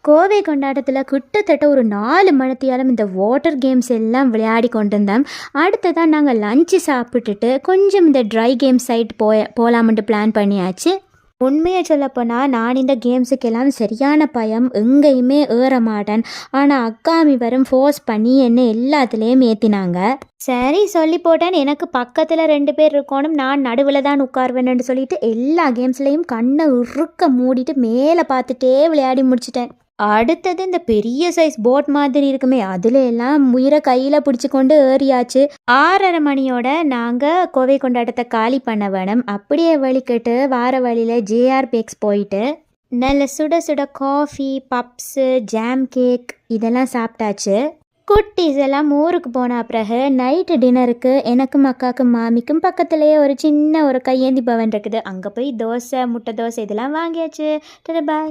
கோவை கொண்டாட்டத்தில் கிட்டத்தட்ட ஒரு 4 மணித்தியாலம் இந்த வாட்டர் கேம்ஸ் எல்லாம் விளையாடி கொண்டு இருந்தோம். அடுத்ததான் நாங்கள் லஞ்சு சாப்பிட்டுட்டு கொஞ்சம் இந்த ட்ரை கேம்ஸ் சைட் போகலாம்ன்ட்டு பிளான் பண்ணியாச்சு. உண்மையை சொல்லப்போனால் நான் இந்த கேம்ஸுக்கெல்லாம் சரியான பயம், எங்கேயுமே ஏற மாட்டேன். ஆனால் அக்காமி வரும் ஃபோர்ஸ் பண்ணி என்னை எல்லாத்துலேயும் ஏற்றினாங்க. சரி சொல்லி போட்டேன், எனக்கு பக்கத்தில் 2 பேர் இருக்கணும், நான் நடுவில் தான் உட்காருவேன்னு சொல்லிட்டு எல்லா கேம்ஸ்லேயும் கண்ணை உருக்க மூடிட்டு மேலே பார்த்துட்டே விளையாடி முடிச்சிட்டேன். அடுத்தது இந்த பெரிய சைஸ் போட் மாதிரி இருக்குமே, அதுல எல்லாம் உயிரை கையில் பிடிச்சி கொண்டு ஏறியாச்சு. 6:30 மணியோட நாங்கள் கோவை கொண்டாட்டத்தை காலி பண்ண வேணும். அப்படியே வழிக்கிட்டு வார வழியில் ஜேஆர் பேக்ஸ் போயிட்டு நல்ல சுட சுட காஃபி, பப்ஸு, ஜாம் கேக் இதெல்லாம் சாப்பிட்டாச்சு. குட்டீஸ் எல்லாம் ஊருக்கு போன பிறகு நைட்டு டின்னருக்கு எனக்கும் அக்காவுக்கும் மாமிக்கும் பக்கத்துலேயே ஒரு சின்ன ஒரு கையேந்தி பவன் இருக்குது. அங்கே போய் தோசை, முட்டை தோசை இதெல்லாம் வாங்கியாச்சு. பாய்.